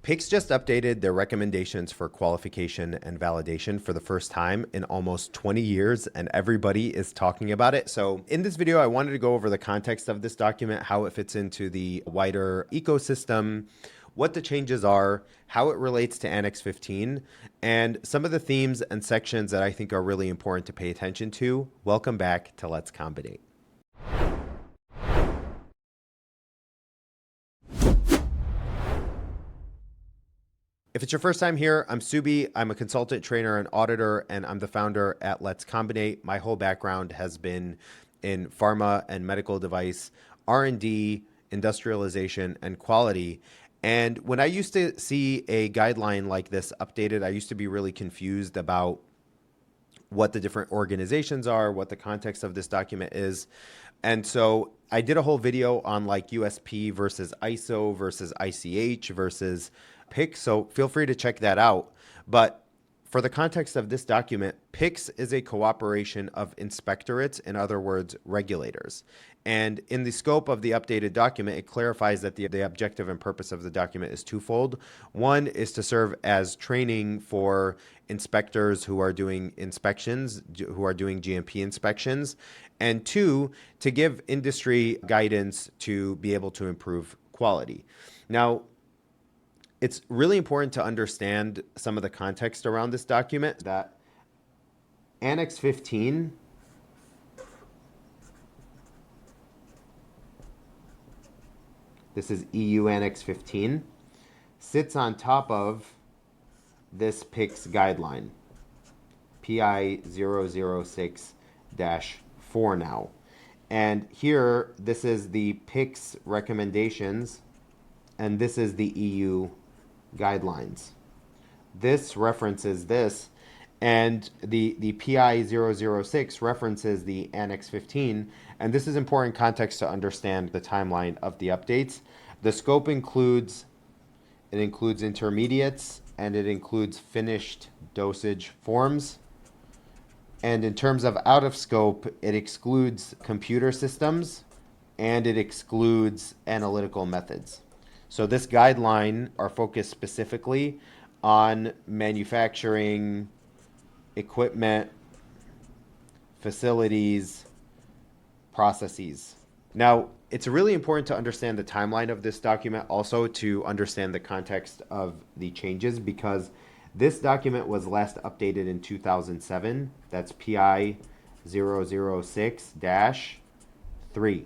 PIC's just updated their recommendations for qualification and validation for the first time in almost 20 years, and everybody is talking about it. So in this video, I wanted to go over the context of this document, how it fits into the wider ecosystem, what the changes are, how it relates to Annex 15, and some of the themes and sections that I think are really important to pay attention to. Welcome back to Let's ComBinate. If it's your first time here, I'm Subi. I'm a consultant, trainer, and auditor, and I'm the founder at Let's ComBinate. My whole background has been in pharma and medical device, R&D, industrialization, and quality. And when I used to see a guideline like this updated, I used to be really confused about what the different organizations are, what the context of this document is. And so I did a whole video on like USP versus ISO versus ICH versus PIC. So feel free to check that out. But for the context of this document, PICS is a cooperation of inspectorates, in other words, regulators. And in the scope of the updated document, it clarifies that the objective and purpose of the document is twofold. One is to serve as training for inspectors who are doing inspections, who are doing GMP inspections, and two, to give industry guidance to be able to improve quality. Now, it's really important to understand some of the context around this document, that Annex 15 this is EU Annex 15, sits on top of this PICS guideline, PI 006-4 now. And here, this is the PICS recommendations, and this is the EU guidelines. This references this, and the PI 006 references the Annex 15, and this is important context to understand the timeline of the updates. The scope includes intermediates, and it includes finished dosage forms. And in terms of out of scope, it excludes computer systems, and it excludes analytical methods. So this guideline are focused specifically on manufacturing, equipment, facilities, processes. Now, it's really important to understand the timeline of this document, also to understand the context of the changes, because this document was last updated in 2007. That's PI 006-3.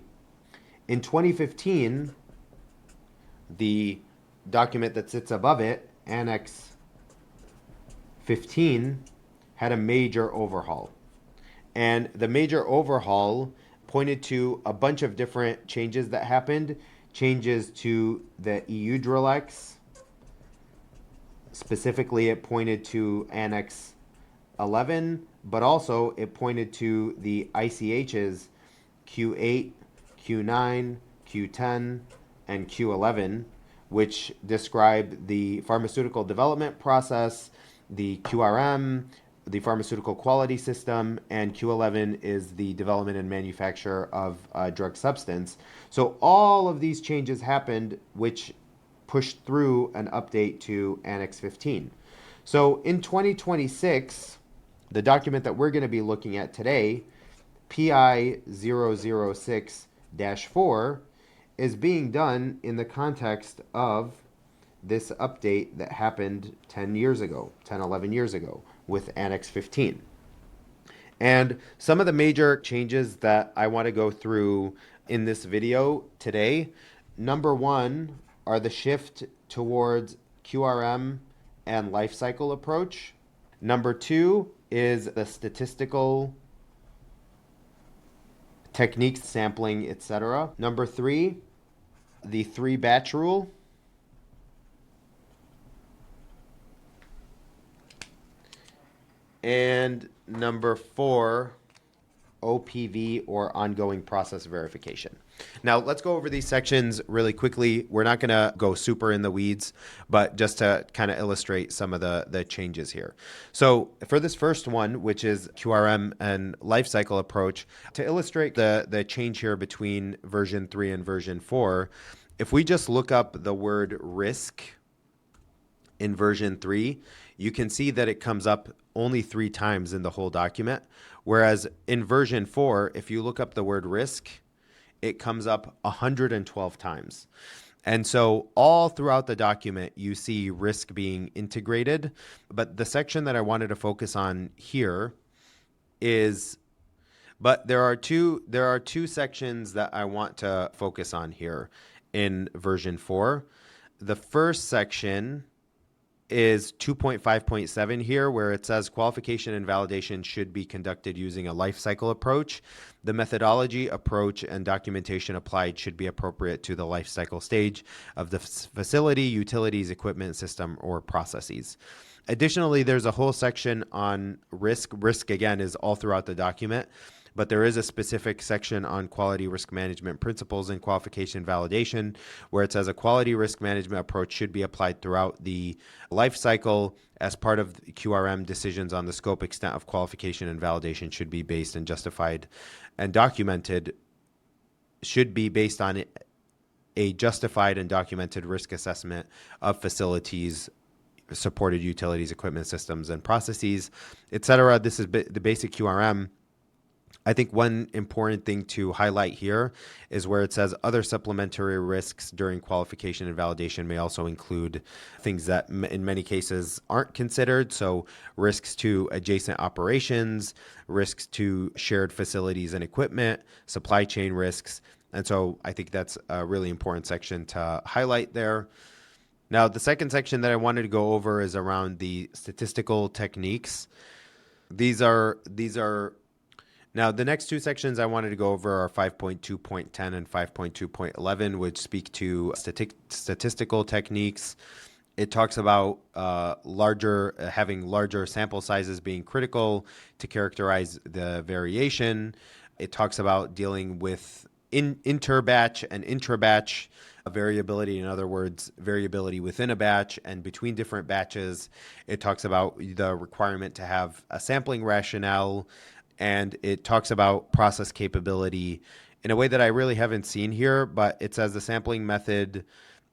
In 2015, the document that sits above it, Annex 15, had a major overhaul. And the major overhaul pointed to a bunch of different changes that happened. Changes to the EU Drill-X. Specifically, it pointed to Annex 11, but also it pointed to the ICHs Q8, Q9, Q10, and Q11, which describe the pharmaceutical development process, the QRM, the pharmaceutical quality system, and Q11 is the development and manufacture of drug substance. So all of these changes happened, which pushed through an update to Annex 15. So in 2026, the document that we're going to be looking at today, PI 006-4, is being done in the context of this update that happened 11 years ago, with Annex 15. And some of the major changes that I want to go through in this video today, number one, are the shift towards QRM and lifecycle approach. Number two is the statistical techniques, sampling, etc. Number three, the 3-batch rule. And number four, OPV, or ongoing process verification. Now, let's go over these sections really quickly. We're not going to go super in the weeds, but just to kind of illustrate some of the changes here. So for this first one, which is QRM and lifecycle approach, to illustrate the change here between version 3 and version 4, if we just look up the word risk in version 3, you can see that it comes up only 3 times in the whole document. Whereas in version 4, if you look up the word risk, it comes up 112 times. And so all throughout the document, you see risk being integrated. But the section that I wanted to focus on here is, but there are two sections that I want to focus on here in version 4. The first section is 2.5.7 here, where it says qualification and validation should be conducted using a lifecycle approach. The methodology, approach, and documentation applied should be appropriate to the lifecycle stage of the facility, utilities, equipment, system, or processes. Additionally, there's a whole section on risk. Risk, again, is all throughout the document, but there is a specific section on quality risk management principles and qualification validation, where it says a quality risk management approach should be applied throughout the life cycle as part of QRM. Decisions on the scope, extent of qualification and validation should be based and justified and documented, should be based on a justified and documented risk assessment of facilities, supported utilities, equipment, systems, and processes, etc. This is the basic QRM. I think one important thing to highlight here is where it says other supplementary risks during qualification and validation may also include things that in many cases aren't considered. So risks to adjacent operations, risks to shared facilities and equipment, supply chain risks. And so I think that's a really important section to highlight there. Now, the second section that I wanted to go over is around the statistical techniques. Now, the next two sections I wanted to go over are 5.2.10 and 5.2.11, which speak to statistical techniques. It talks about having larger sample sizes being critical to characterize the variation. It talks about dealing with interbatch and intrabatch variability. In other words, variability within a batch and between different batches. It talks about the requirement to have a sampling rationale, and it talks about process capability in a way that I really haven't seen here, but it says the sampling method,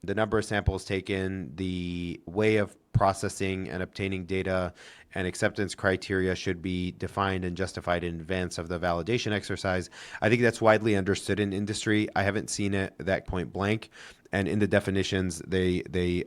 the number of samples taken, the way of processing and obtaining data, and acceptance criteria should be defined and justified in advance of the validation exercise. I think that's widely understood in industry. I haven't seen it that point blank. And in the definitions, they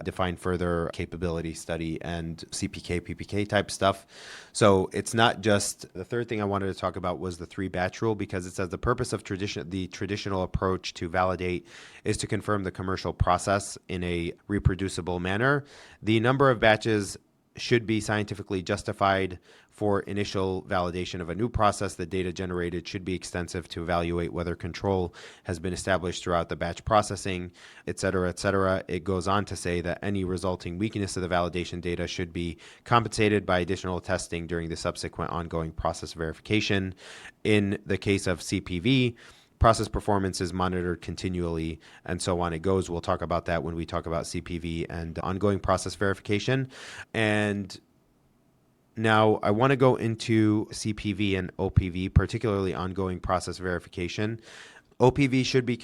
define further capability study and CPK, PPK type stuff. So it's not just, the third thing I wanted to talk about was the 3-batch rule, because it says the purpose of the traditional approach to validate is to confirm the commercial process in a reproducible manner. The number of batches should be scientifically justified for initial validation of a new process. The data generated should be extensive to evaluate whether control has been established throughout the batch processing, et cetera, et cetera. It goes on to say that any resulting weakness of the validation data should be compensated by additional testing during the subsequent ongoing process verification. In the case of CPV, process performance is monitored continually, and so on it goes. We'll talk about that when we talk about CPV and ongoing process verification. And now I want to go into CPV and OPV, particularly ongoing process verification. OPV should be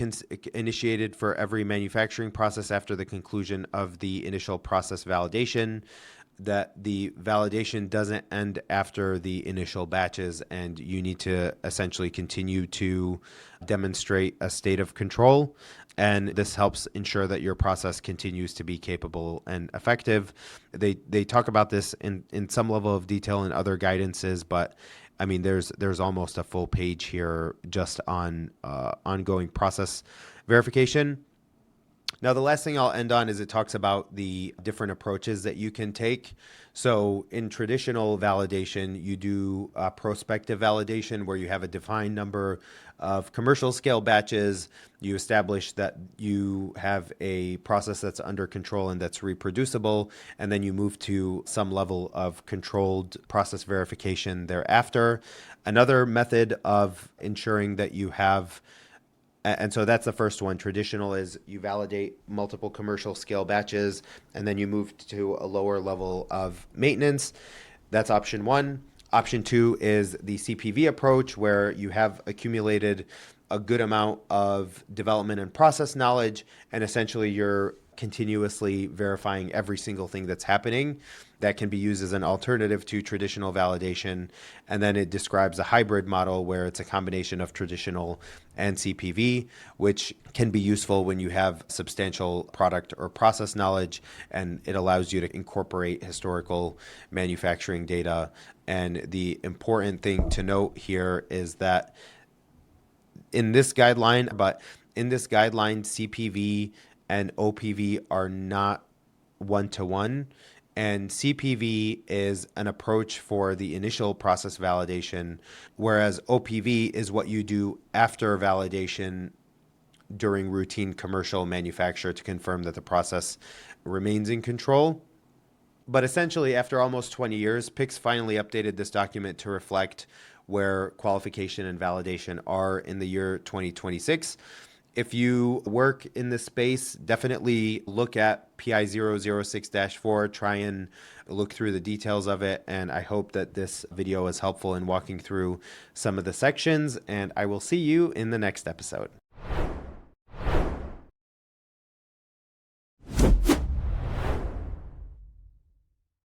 initiated for every manufacturing process after the conclusion of the initial process validation, that the validation doesn't end after the initial batches, and you need to essentially continue to demonstrate a state of control. And this helps ensure that your process continues to be capable and effective. They talk about this in some level of detail in other guidances, but I mean, there's almost a full page here just on ongoing process verification. Now, the last thing I'll end on is it talks about the different approaches that you can take. So in traditional validation, you do prospective validation, where you have a defined number of commercial scale batches. You establish that you have a process that's under control and that's reproducible, and then you move to some level of controlled process verification thereafter. Another method of ensuring that you have, and so that's the first one. Traditional is you validate multiple commercial scale batches, and then you move to a lower level of maintenance. That's option 1. Option 2 is the CPV approach, where you have accumulated a good amount of development and process knowledge, and essentially you're continuously verifying every single thing that's happening. That can be used as an alternative to traditional validation. And then it describes a hybrid model where it's a combination of traditional and CPV, which can be useful when you have substantial product or process knowledge, and it allows you to incorporate historical manufacturing data. And the important thing to note here is that in this guideline, CPV and OPV are not one-to-one. And CPV is an approach for the initial process validation, whereas OPV is what you do after validation during routine commercial manufacture to confirm that the process remains in control. But essentially, after almost 20 years, PIC's finally updated this document to reflect where qualification and validation are in the year 2026. If you work in this space, definitely look at PI 006-4, try and look through the details of it. And I hope that this video is helpful in walking through some of the sections, and I will see you in the next episode.